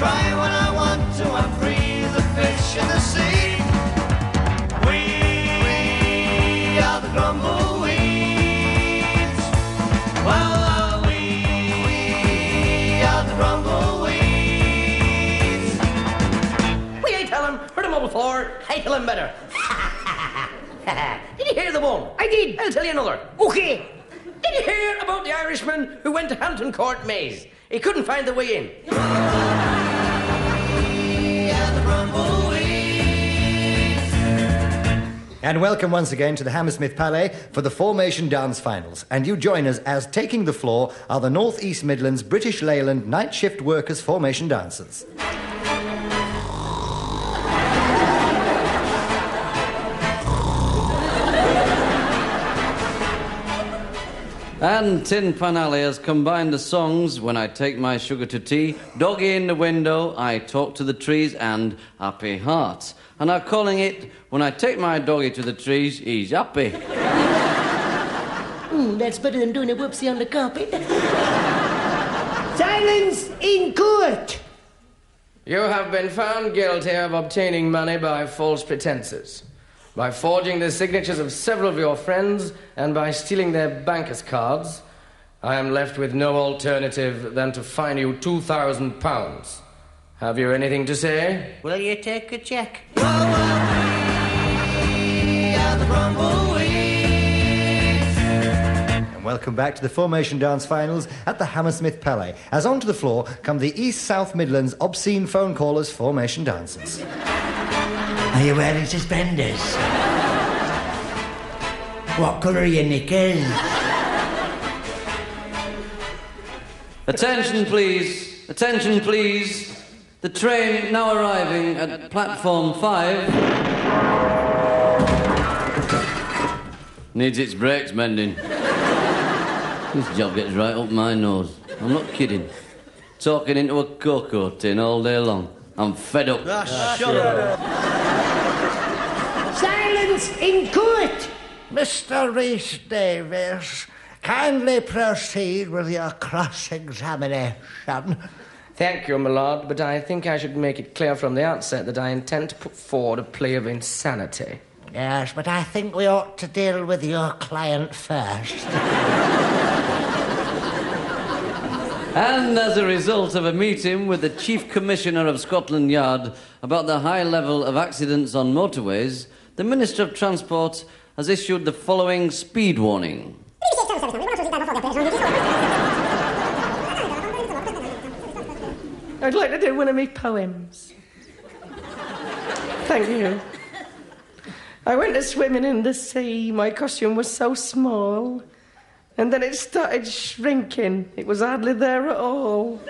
cry when I want to. I'm free as a fish in the sea. We are the Grumbleweeds. Well, we are the Grumbleweeds. We ain't tell him. Heard him all before. I tell him better. Did you hear the one? I did. I'll tell you another. Okay. Did you hear about the Irishman who went to Hampton Court Maze? He couldn't find the way in. And welcome once again to the Hammersmith Palais for the Formation Dance Finals. And you join us as taking the floor are the North East Midlands British Leyland Night Shift Workers Formation Dancers. And Tin Pan Alley has combined the songs When I Take My Sugar to Tea, Doggy in the Window, I Talk to the Trees and Happy Hearts. And are calling it When I Take My Doggy to the Trees, He's Happy. That's better than doing a whoopsie on the carpet. Silence in court! You have been found guilty of obtaining money by false pretenses, by forging the signatures of several of your friends, and by stealing their bankers' cards. I am left with no alternative than to fine you £2,000. Have you anything to say? Will you take a check? And welcome back to the Formation Dance Finals at the Hammersmith Palais. As onto the floor come the East South Midlands Obscene Phone Callers Formation Dancers. Are you wearing suspenders? What colour are your knickers? Attention, please. Attention, please. The train now arriving at platform 5 needs its brakes mending. This job gets right up my nose. I'm not kidding. Talking into a cocoa tin all day long. I'm fed up. Shut up. Silence in court! Mr. Rhys Davies, kindly proceed with your cross-examination. Thank you, my lord, but I think I should make it clear from the outset that I intend to put forward a plea of insanity. Yes, but I think we ought to deal with your client first. And as a result of a meeting with the Chief Commissioner of Scotland Yard about the high level of accidents on motorways, the Minister of Transport has issued the following speed warning. I'd like to do one of my poems. Thank you. I went to swimming in the sea. My costume was so small. And then it started shrinking. It was hardly there at all.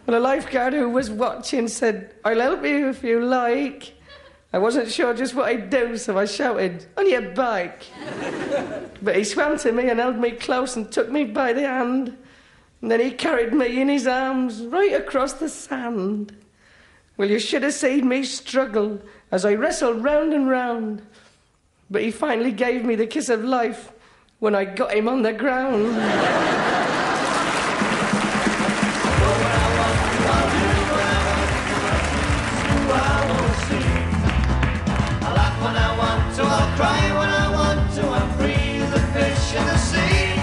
And a lifeguard who was watching said, "I'll help you if you like." I wasn't sure just what I'd do, so I shouted, "On your bike." But he swam to me and held me close and took me by the hand. And then he carried me in his arms right across the sand. Well, you should have seen me struggle as I wrestled round and round. But he finally gave me the kiss of life when I got him on the ground. I'll cry when I want to. I'm free as a fish in the sea.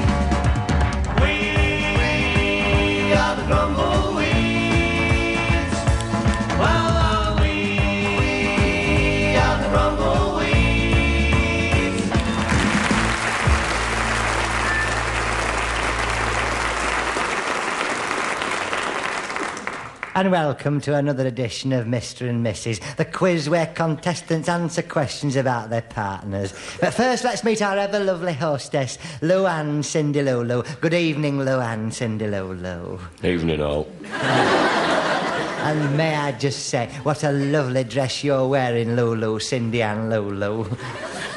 We are the Grumbleweeds. Well, we are the Grumbleweeds. And welcome to another edition of Mr. and Mrs., the quiz where contestants answer questions about their partners. But first, let's meet our ever-lovely hostess, Luann Cindilolo. Good evening, Luann Cindilolo. Evening all. And may I just say, what a lovely dress you're wearing, Lulu, Cindy and Lolo.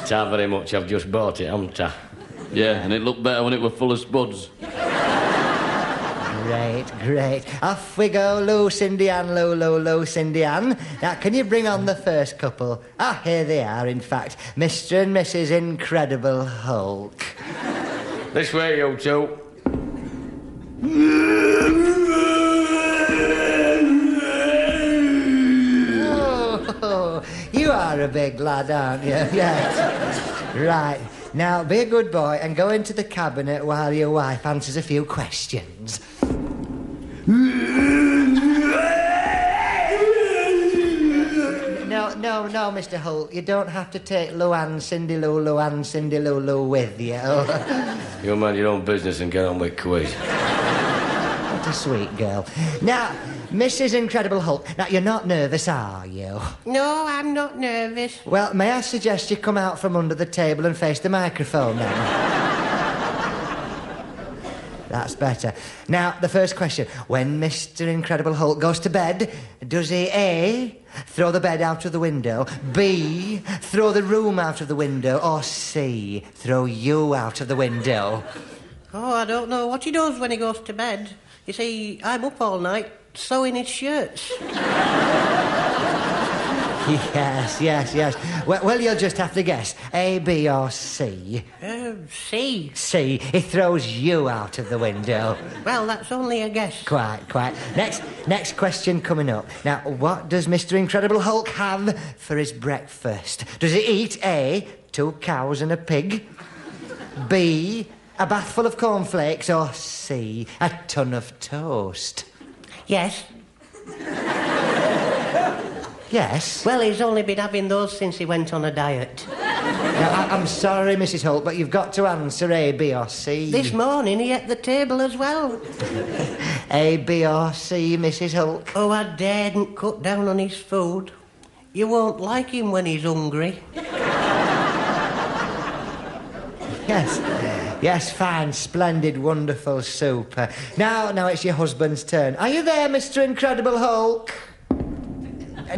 Ta very much, I've just bought it, haven't I? Yeah, and it looked better when it were full of spuds. Great. Off we go, Lou, Cindy Ann, Lou, Cindy Ann. Now, can you bring on the first couple? Ah, here they are, in fact. Mr. and Mrs. Incredible Hulk. This way, you two. are a big lad, aren't you? Yes. Right. Now, be a good boy and go into the cabinet while your wife answers a few questions. No, Mr. Holt. You don't have to take Luann, Cindy Lou with you. You mind your own business and get on with quiz. What a sweet girl. Now, Mrs. Incredible Hulk, now, you're not nervous, are you? No, I'm not nervous. Well, may I suggest you come out from under the table and face the microphone, then? That's better. Now, the first question. When Mr. Incredible Hulk goes to bed, does he A, throw the bed out of the window, B, throw the room out of the window, or C, throw you out of the window? Oh, I don't know what he does when he goes to bed. You see, I'm up all night sewing his shirts. Yes. Well, you'll just have to guess. A, B, or C? C. C. He throws you out of the window. Well, that's only a guess. Quite. Next question coming up. Now, what does Mr. Incredible Hulk have for his breakfast? Does he eat A, 2 cows and a pig? B, a bath full of cornflakes? Or C, a ton of toast? Yes. Yes? Well, he's only been having those since he went on a diet. Now, I'm sorry, Mrs. Holt, but you've got to answer A, B, or C. This morning he ate the table as well. A, B, or C, Mrs. Hulk? Oh, I daren't cut down on his food. You won't like him when he's hungry. Yes, fine, splendid, wonderful soup. Now it's your husband's turn. Are you there, Mr. Incredible Hulk?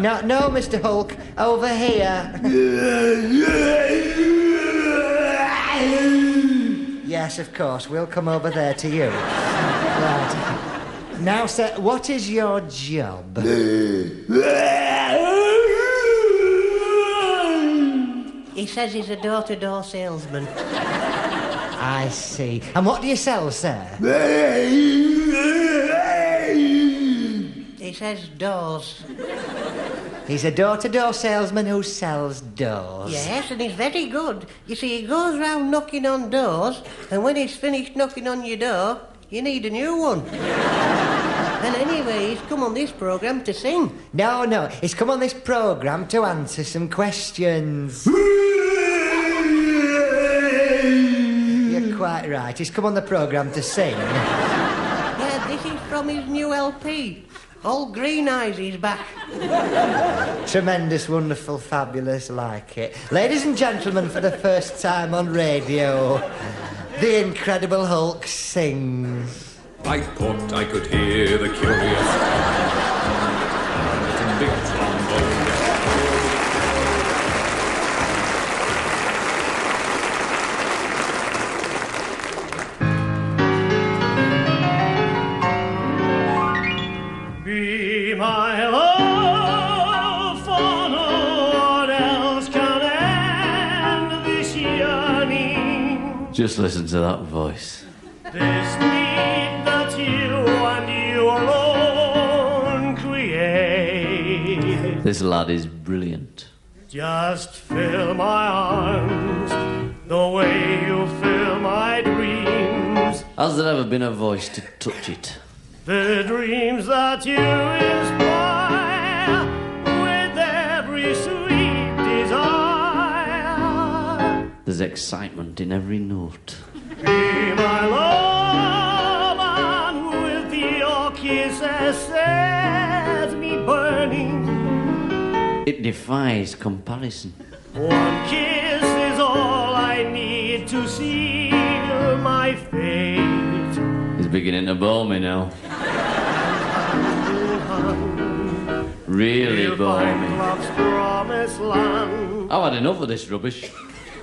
No, Mr. Hulk, over here. Yes, of course, we'll come over there to you. Right. Now, sir, what is your job? He says he's a door-to-door salesman. I see. And what do you sell, sir? He says doors. He's a door-to-door salesman who sells doors. Yes, and he's very good. You see, he goes round knocking on doors, and when he's finished knocking on your door, you need a new one. And anyway, he's come on this programme to sing. No, he's come on this programme to answer some questions. You're quite right. He's come on the programme to sing. Yeah, this is from his new LP. All Green Eyes is back. Tremendous, wonderful, fabulous, like it. Ladies and gentlemen, for the first time on radio, the Incredible Hulk sings. I thought I could hear the curious big trombone. Be my love, for no one else can end this yearning. Just listen to that voice. This need that you and you alone create. This lad is brilliant. Just fill my arms the way you fill my dreams. Has there ever been a voice to touch it? The dreams that you inspire with every sweet desire. There's excitement in every note. Be my love, and with your kisses set me burning. It defies comparison. One kiss is all I need to seal my fate. He's beginning to bore me now. Really We'll bore find me. love's promised land. I've had enough of this rubbish.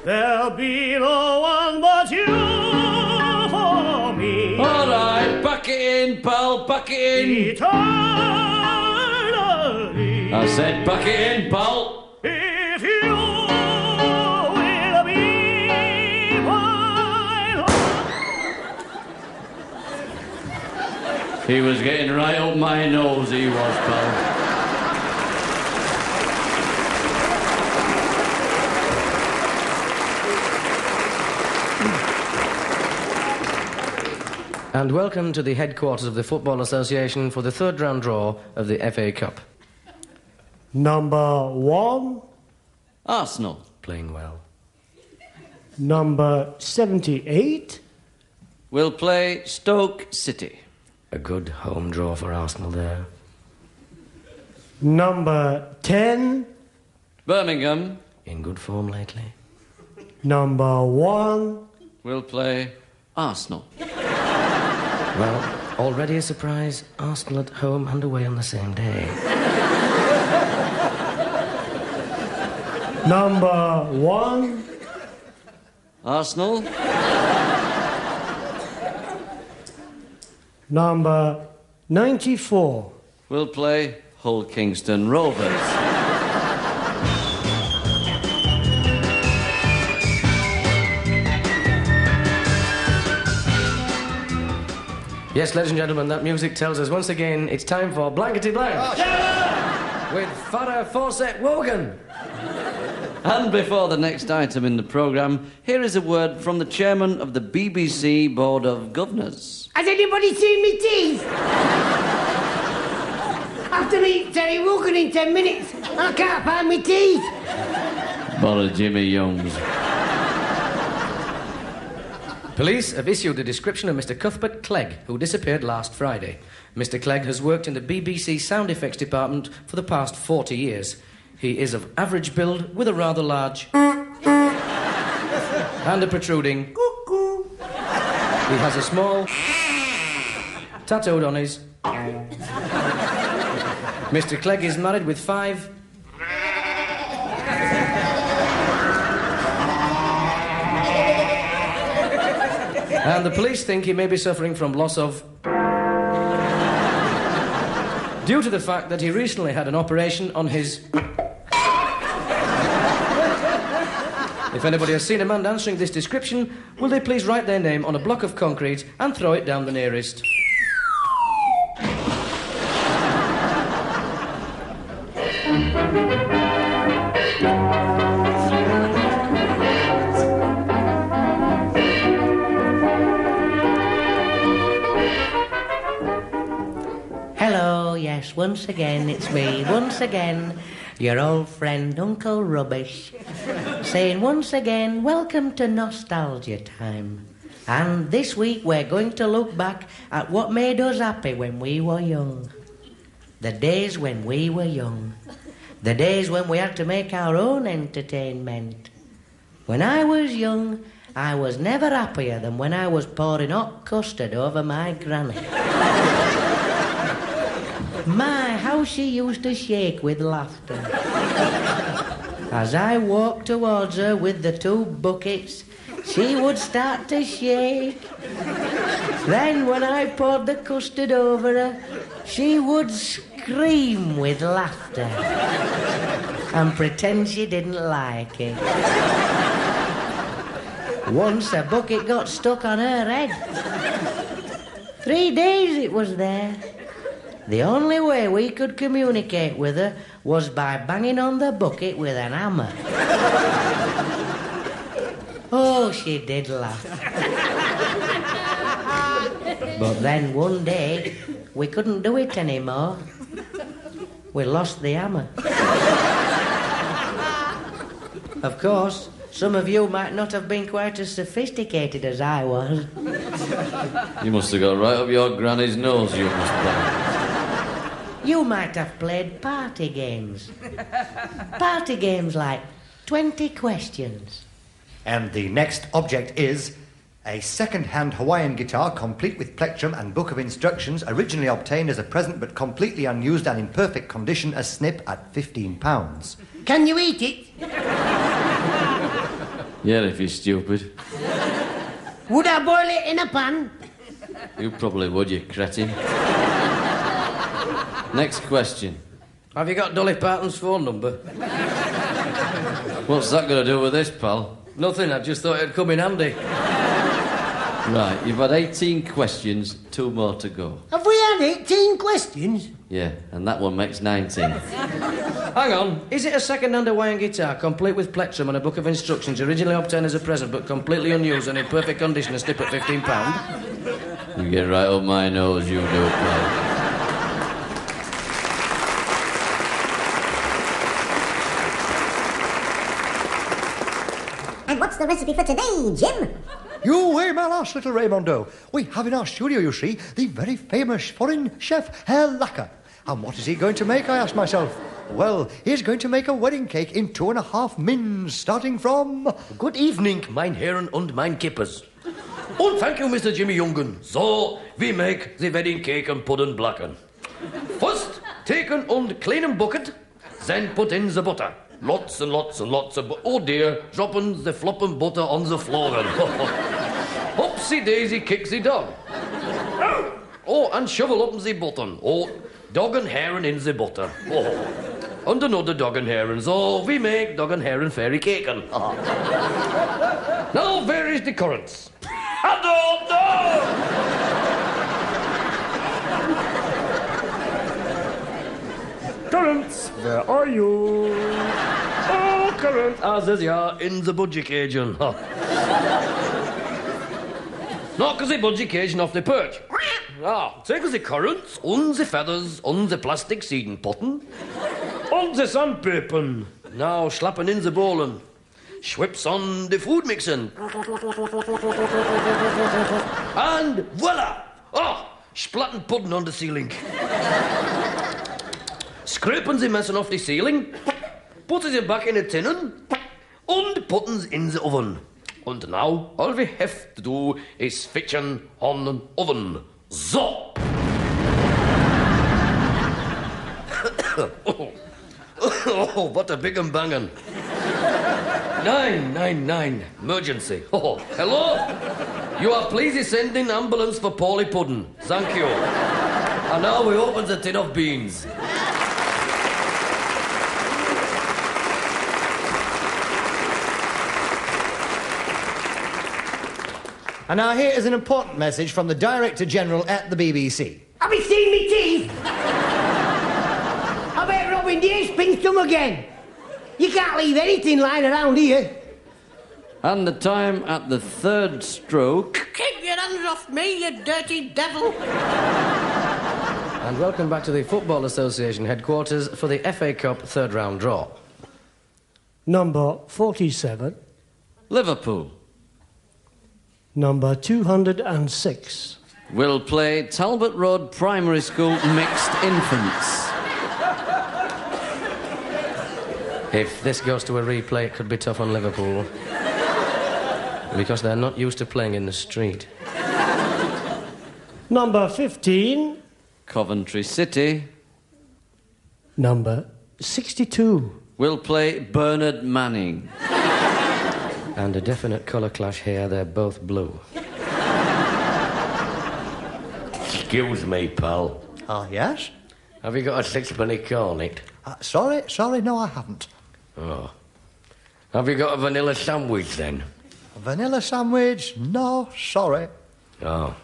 There'll be no one but you for me. All right, pack it in, pal, pack it in. Eternally. I said pack it in, pal. If you will be my love. He was getting right up my nose, he was, pal. And welcome to the headquarters of the Football Association for the third round draw of the FA Cup. Number 1. Arsenal. Playing well. Number 78. Will play Stoke City. A good home draw for Arsenal there. Number 10. Birmingham. In good form lately. Number 1. Will play Arsenal. Well, already a surprise. Arsenal at home and away on the same day. Number 1. Arsenal. Number 94. Will play Hull Kingston Rovers. Yes, ladies and gentlemen, that music tells us once again it's time for Blankety Blank. With Farah Fawcett Wogan. And before the next item in the programme, here is a word from the chairman of the BBC Board of Governors. Has anybody seen me teeth? After eating Terry Wogan in 10 minutes, I can't find me teeth. Bother Jimmy Youngs. Police have issued a description of Mr. Cuthbert Clegg, who disappeared last Friday. Mr. Clegg has worked in the BBC sound effects department for the past 40 years. He is of average build with a rather large and a protruding cuckoo. He has a small tattooed on his. Mr. Clegg is married with 5. And the police think he may be suffering from loss of... due to the fact that he recently had an operation on his... If anybody has seen a man answering this description, will they please write their name on a block of concrete and throw it down the nearest... Hello, yes, once again, it's me. Once again, your old friend Uncle Rubbish. Saying once again, welcome to Nostalgia Time. And this week we're going to look back at what made us happy when we were young. The days when we were young. The days when we had to make our own entertainment. When I was young, I was never happier than when I was pouring hot custard over my granny. My, how she used to shake with laughter. As I walked towards her with the 2 buckets, she would start to shake. Then when I poured the custard over her, she would scream with laughter and pretend she didn't like it. Once a bucket got stuck on her head. 3 days it was there. The only way we could communicate with her was by banging on the bucket with an hammer. Oh, she did laugh. But then one day, we couldn't do it anymore. We lost the hammer. Of course, some of you might not have been quite as sophisticated as I was. You must have got right up your granny's nose, you must have. You might have played party games. Party games like 20 questions. And the next object is a second-hand Hawaiian guitar complete with plectrum and book of instructions, originally obtained as a present but completely unused and in perfect condition, a snip at £15. Can you eat it? Yeah, if you're stupid. Would I boil it in a pan? You probably would, you cretin. Next question. Have you got Dolly Parton's phone number? What's that got to do with this, pal? Nothing, I just thought it'd come in handy. Right, you've had 18 questions, 2 more to go. Have we had 18 questions? Yeah, and that one makes 19. Hang on, is it a second-hand Hawaiian guitar, complete with plectrum and a book of instructions, originally obtained as a present, but completely unused and in perfect condition, a snip at £15? You get right up my nose, you do, pal. And what's the recipe for today, Jim? You hear my last little Raymondo. We have in our studio, you see, the very famous foreign chef, Herr Lacker. And what is he going to make, I ask myself? Well, he's going to make a wedding cake in 2.5 mins, starting from... Good evening, mein Herren und mein Kippers. Und thank you, Mr. Jimmy Jungen. So, we make the wedding cake and pudding blacken. First, taken und clean bucket, then put in the butter. Lots and lots and lots of butter. Oh dear, dropping the flopping butter on the floor. Upsy daisy kicks the dog. Oh, and shovel up the button. Oh, dog and heron in the butter. Oh, and another dog and heron. So we make dog and heron fairy cake. Now, where is the currants? I don't know! Currants, where are you? Oh, currant, as is ya in the budgie cajun. Knock the budgie cajun off the perch. Take the currants, on the feathers, on the plastic seeding potten, on the sandpaper. Now slapping in the bowling. Schwips on the food mixing. And voila! Splatting pudding on the ceiling. Scraping the messing off the ceiling. Putting it back in the tin and putting in the oven. And now all we have to do is switchen on the oven. So! Oh, what a big and bangin'. 999, emergency. Oh, hello? You are please sending ambulance for Paulie Puddin'. Thank you. And now we open the tin of beans. And now here is an important message from the Director General at the BBC. Have you seen me teeth? I bet Robin Deer's pinched them again. You can't leave anything lying around here. And the time at the third stroke. Keep your hands off me, you dirty devil. And welcome back to the Football Association headquarters for the FA Cup third round draw. Number 47. Liverpool Number 206. will play Talbot Road Primary School Mixed Infants. If this goes to a replay, it could be tough on Liverpool. Because they're not used to playing in the street. Number 15. Coventry City Number 62. will play Bernard Manning. And a definite colour clash here, they're both blue. Excuse me, pal. Oh, yes? Have you got a sixpenny cornet? Sorry, no, I haven't. Oh. Have you got a vanilla sandwich, then? A vanilla sandwich? No, sorry. Oh.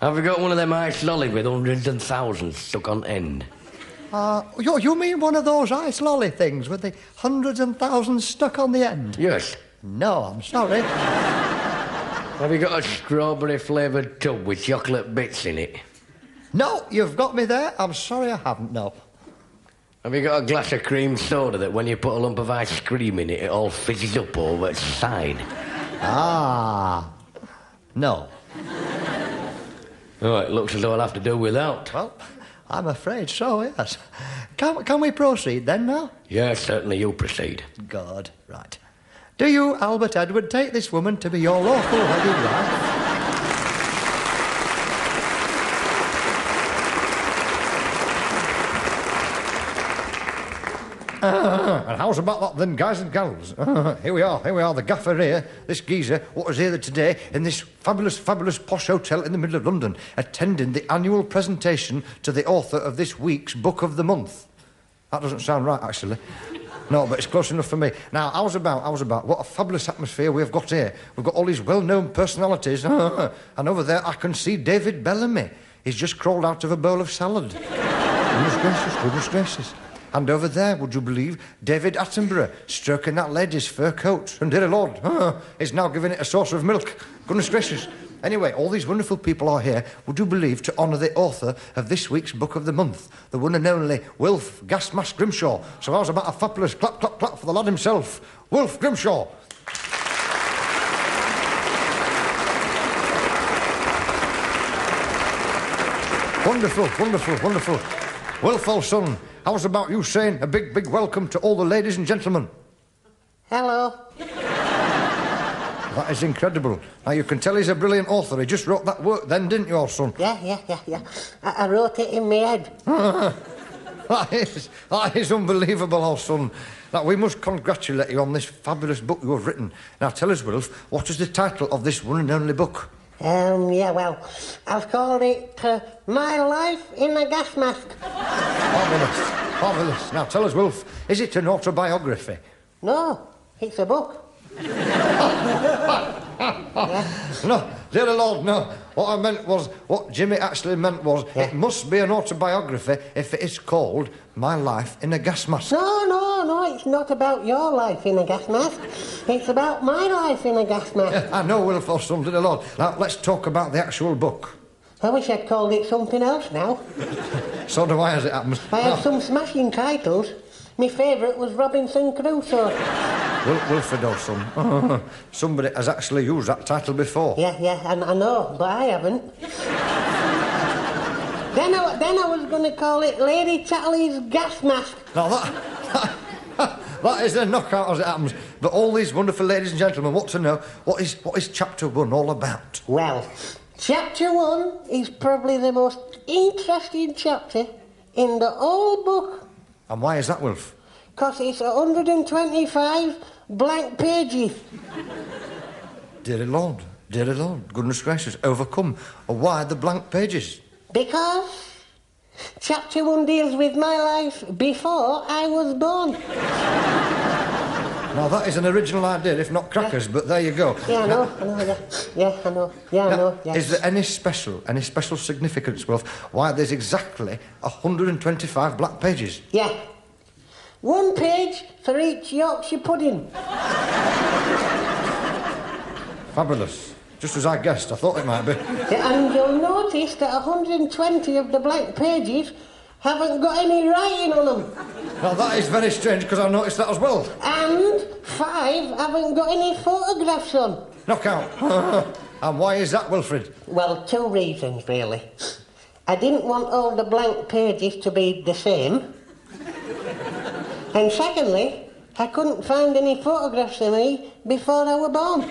Have you got one of them ice lolly with hundreds and thousands stuck on end? You mean one of those ice lolly things with the hundreds and thousands stuck on the end? Yes. No, I'm sorry. Have you got a strawberry-flavoured tub with chocolate bits in it? No, you've got me there. I'm sorry I haven't, no. Have you got a glass of cream soda that when you put a lump of ice cream in it, it all fizzes up over its side? No. Oh, it looks as though I'll have to do without. Well, I'm afraid so, yes. Can we proceed then now? Yes, certainly you proceed. Good, right. Do you, Albert Edward, take this woman to be your lawful wedded wife? And how's about that then, guys and gals? Here we are, the gaffer here, this geezer, what was here today in this fabulous posh hotel in the middle of London, attending the annual presentation to the author of this week's Book of the Month. That doesn't sound right, actually. No, but it's close enough for me. Now, how's about? What a fabulous atmosphere we've got here. We've got all these well-known personalities. And over there, I can see David Bellamy. He's just crawled out of a bowl of salad. Goodness gracious. And over there, would you believe, David Attenborough stroking that lady's fur coat. And dear Lord, he's now giving it a saucer of milk. Goodness gracious. Anyway, all these wonderful people are here, would you believe, to honour the author of this week's book of the month, the one and only Wilf Gas Mask Grimshaw. So how's about a fabulous clap, clap, clap for the lad himself, Wilf Grimshaw? Wonderful, wonderful, wonderful. Wilf, old son, how's about you saying a big, big welcome to all the ladies and gentlemen? Hello. That is incredible. Now, you can tell he's a brilliant author. He just wrote that work then, didn't you, old son? Yeah. I wrote it in my head. That is unbelievable, old son. Now, we must congratulate you on this fabulous book you have written. Now, tell us, Wilf, what is the title of this one and only book? Well, I've called it My Life in a Gas Mask. Marvellous, marvellous. Now, tell us, Wilf, is it an autobiography? No, it's a book. No, dear Lord, no. What I meant was, what Jimmy actually meant was, it must be an autobiography if it is called My Life in a Gas Mask. No, it's not about your life in a gas mask. It's about my life in a gas mask. Yeah, I know, Wilf, or something, dear Lord. Now, let's talk about the actual book. I wish I'd called it something else now. So do I, as it happens. I had some smashing titles. My favourite was Robinson Crusoe. Wilfred, old son. Somebody has actually used that title before. Yeah, I know, but I haven't. Then I was going to call it Lady Chatterley's Gas Mask. Now that is a knockout as it happens. But all these wonderful ladies and gentlemen want to know, what is Chapter 1 all about? Well, Chapter 1 is probably the most interesting chapter in the whole book. And why is that, Wilf? Because it's 125 blank pages. Dear Lord, goodness gracious, overcome. Why the blank pages? Because Chapter 1 deals with my life before I was born. Now, that is an original idea, if not crackers, but there you go. Yeah, I know, I know. Is there any special significance, Wilf, why there's exactly 125 black pages? Yeah. 1 page for each Yorkshire pudding. Fabulous. Just as I guessed, I thought it might be. Yeah, and you'll notice that 120 of the blank pages haven't got any writing on them. Now, that is very strange, because I noticed that as well. And 5 haven't got any photographs on. Knockout. And why is that, Wilfred? Well, 2 reasons, really. I didn't want all the blank pages to be the same. And secondly, I couldn't find any photographs of me before I was born.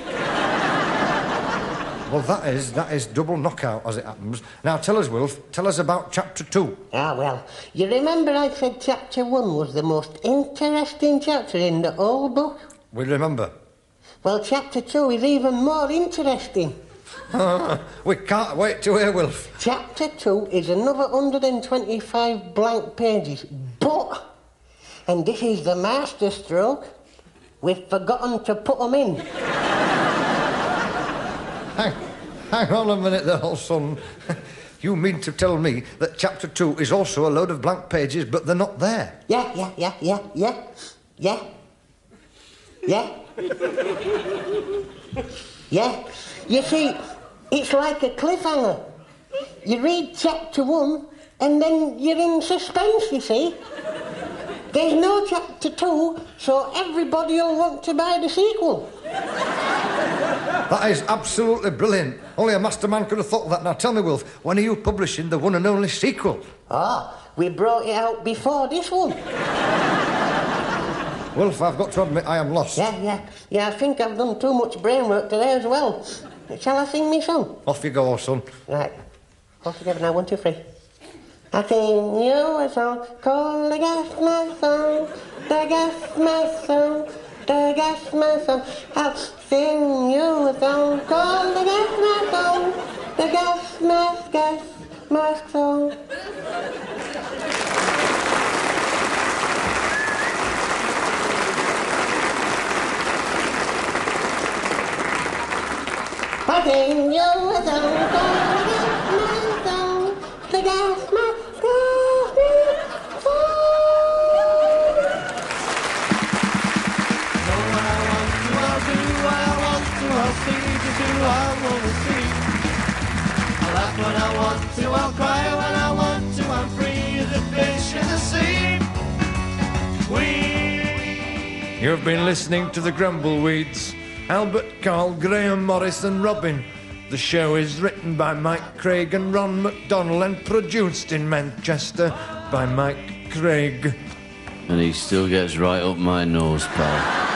Well, that is double knockout, as it happens. Now, tell us, Wilf, tell us about Chapter 2. Well, you remember I said Chapter 1 was the most interesting chapter in the whole book? We remember. Well, Chapter 2 is even more interesting. We can't wait to hear, Wilf. Chapter 2 is another 125 blank pages, but, and this is the masterstroke, we've forgotten to put them in. Hang on a minute there, old son. You mean to tell me that Chapter 2 is also a load of blank pages, but they're not there? Yeah. You see, it's like a cliffhanger. You read Chapter 1 and then you're in suspense, you see. There's no Chapter 2, so everybody will want to buy the sequel. That is absolutely brilliant. Only a mastermind could have thought of that. Now, tell me, Wilf, when are you publishing the one and only sequel? We brought it out before this one. Wilf, I've got to admit I am lost. Yeah, I think I've done too much brain work today as well. Shall I sing me song? Off you go, old son. Right. All together now, 1, 2, 3. I sing you a song called the gas mask song, the gas mask song, the gas mask song. I'll sing you a song called the gas mask song, the gas mask song. I sing you a song called the gas mask song, the gas mask song. I'll see to do, I wanna see. when I want to, I'll cry when I want to, I'm free as a fish in the sea. You've been listening to the Grumbleweeds. Albert, Carl, Graham, Maurice and Robin. The show is written by Mike Craig and Ron McDonnell and produced in Manchester by Mike Craig. And he still gets right up my nose, pal.